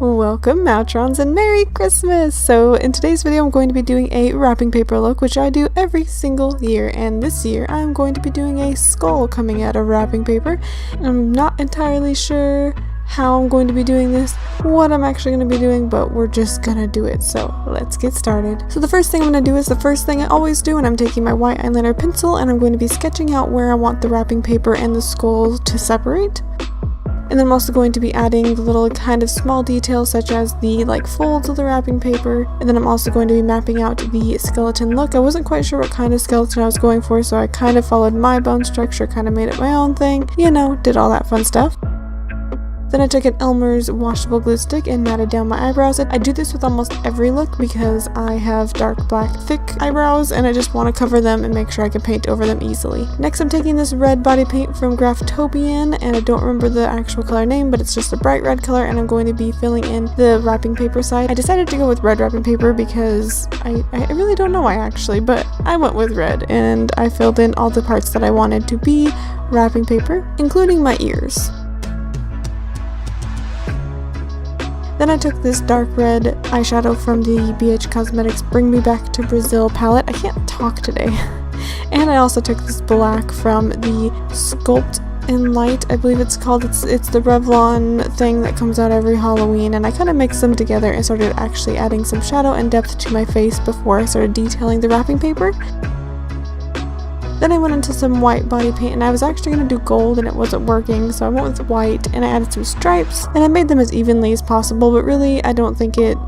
Welcome Maotrons and Merry Christmas! So in today's video I'm going to be doing a wrapping paper look, which I do every single year, and this year I'm going to be doing a skull coming out of wrapping paper. I'm not entirely sure how I'm going to be doing this, what I'm actually going to be doing, but we're just gonna do it, so let's get started. So the first thing I'm going to do is the first thing I always do, and I'm taking my white eyeliner pencil and I'm going to be sketching out where I want the wrapping paper and the skull to separate. And then I'm also going to be adding the little kind of small details such as the folds of the wrapping paper. And then I'm also going to be mapping out the skeleton look. I wasn't quite sure what kind of skeleton I was going for, so I kind of followed my bone structure, kind of made it my own thing, did all that fun stuff. Then I took an Elmer's washable glue stick and matted down my eyebrows. I do this with almost every look because I have dark black thick eyebrows and I just want to cover them and make sure I can paint over them easily. Next I'm taking this red body paint from Graftobian, and I don't remember the actual color name, but it's just a bright red color, and I'm going to be filling in the wrapping paper side. I decided to go with red wrapping paper because I really don't know why actually, but I went with red and I filled in all the parts that I wanted to be wrapping paper, including my ears. Then I took this dark red eyeshadow from the BH Cosmetics Bring Me Back to Brazil palette. I can't talk today. And I also took this black from the Sculpt in Light, I believe it's called. It's the Revlon thing that comes out every Halloween, and I kind of mixed them together and started actually adding some shadow and depth to my face before I started detailing the wrapping paper. Then I went into some white body paint, and I was actually going to do gold and it wasn't working, so I went with white and I added some stripes and I made them as evenly as possible, but really I don't think it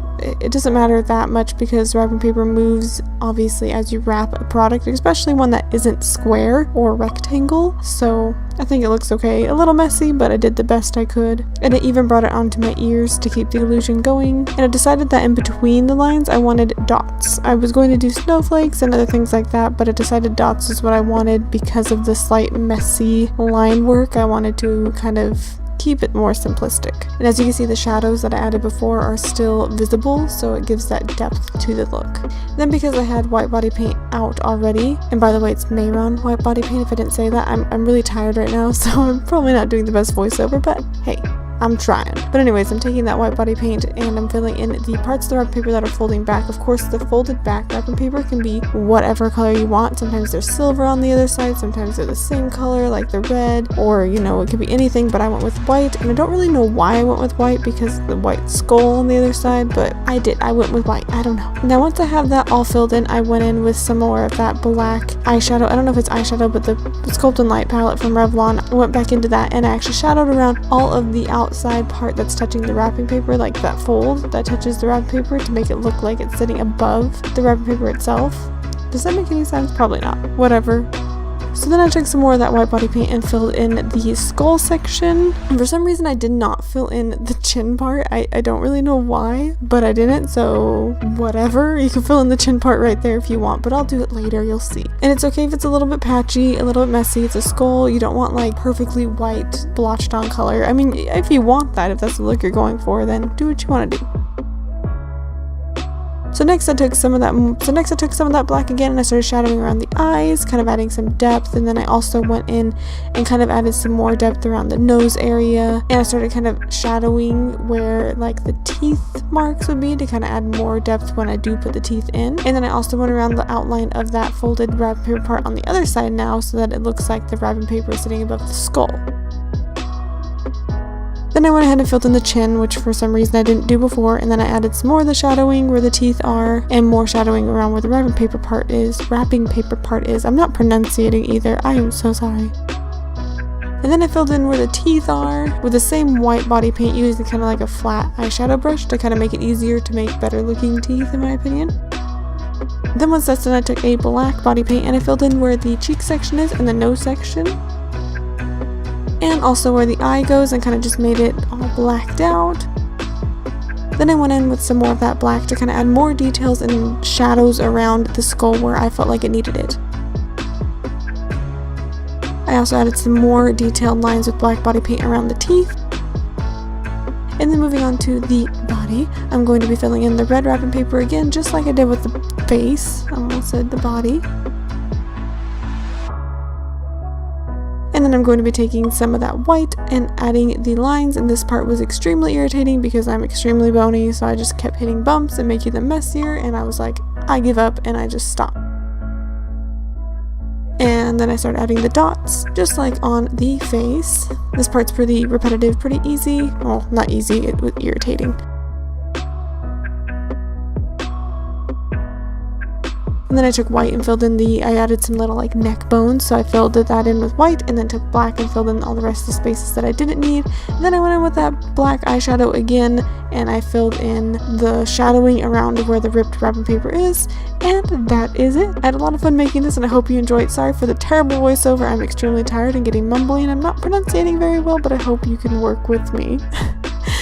doesn't matter that much because wrapping paper moves obviously as you wrap a product, especially one that isn't square or rectangle, so I think it looks okay. A little messy, but I did the best I could. And I even brought it onto my ears to keep the illusion going. And I decided that in between the lines I wanted dots. I was going to do snowflakes and other things like that, but I decided dots is what I wanted because of the slight messy line work. I wanted to kind of keep it more simplistic. And as you can see, the shadows that I added before are still visible, so it gives that depth to the look. Then because I had white body paint out already, and by the way it's Mehron white body paint if I didn't say that, I'm really tired right now, so I'm probably not doing the best voiceover, but hey, I'm trying. But anyways, I'm taking that white body paint and I'm filling in the parts of the wrapping paper that are folding back. Of course, the folded back wrapping paper can be whatever color you want. Sometimes there's silver on the other side, sometimes they're the same color like the red, or it could be anything, but I went with white, and I don't really know why I went with white because the white skull on the other side, but I went with white. I don't know. Now once I have that all filled in, I went in with some more of that black eyeshadow. I don't know if it's eyeshadow, but the Sculpt in Light palette from Revlon. I went back into that and I actually shadowed around all of the outside part that's touching the wrapping paper, like that fold that touches the wrapping paper, to make it look like it's sitting above the wrapping paper itself. Does that make any sense? Probably not. Whatever. So then I took some more of that white body paint and filled in the skull section. And for some reason I did not fill in the chin part. I don't really know why, but I didn't, so whatever. You can fill in the chin part right there if you want, but I'll do it later, you'll see. And it's okay if it's a little bit patchy, a little bit messy. It's a skull. You don't want perfectly white blotched on color. I mean, if you want that, if that's the look you're going for, then do what you want to do. So next I took some of that black again and I started shadowing around the eyes, kind of adding some depth, and then I also went in and kind of added some more depth around the nose area, and I started kind of shadowing where the teeth marks would be to kind of add more depth when I do put the teeth in. And then I also went around the outline of that folded wrapping paper part on the other side now so that it looks like the wrapping paper is sitting above the skull. Then I went ahead and filled in the chin, which for some reason I didn't do before, and then I added some more of the shadowing where the teeth are, and more shadowing around where the wrapping paper part is. I'm not pronunciating either, I am so sorry. And then I filled in where the teeth are with the same white body paint, using kind of like a flat eyeshadow brush to kind of make it easier to make better looking teeth in my opinion. Then once that's done, I took a black body paint and I filled in where the cheek section is and the nose section, and also where the eye goes, and kind of just made it all blacked out. Then I went in with some more of that black to kind of add more details and shadows around the skull where I felt like it needed it. I also added some more detailed lines with black body paint around the teeth. And then moving on to the body, I'm going to be filling in the red wrapping paper again, just like I did with the face. I almost said the body. And then then I'm going to be taking some of that white and adding the lines, and this part was extremely irritating because I'm extremely bony, so I just kept hitting bumps and making them messier, and I was like, I give up, and I just stopped. And then I started adding the dots, just like on the face. This part's pretty repetitive, pretty easy. Well, not easy, it was irritating. And then I took white and filled in I added some little like neck bones, so I filled that in with white, and then took black and filled in all the rest of the spaces that I didn't need. And then I went in with that black eyeshadow again, and I filled in the shadowing around where the ripped wrapping paper is, and that is it. I had a lot of fun making this, and I hope you enjoyed. Sorry for the terrible voiceover, I'm extremely tired and getting mumbly, and I'm not pronunciating very well, but I hope you can work with me.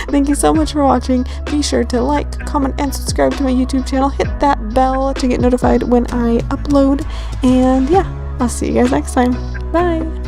Thank you so much for watching. Be sure to like, comment, and subscribe to my YouTube channel. Hit that bell to get notified when I upload. And yeah, I'll see you guys next time. Bye!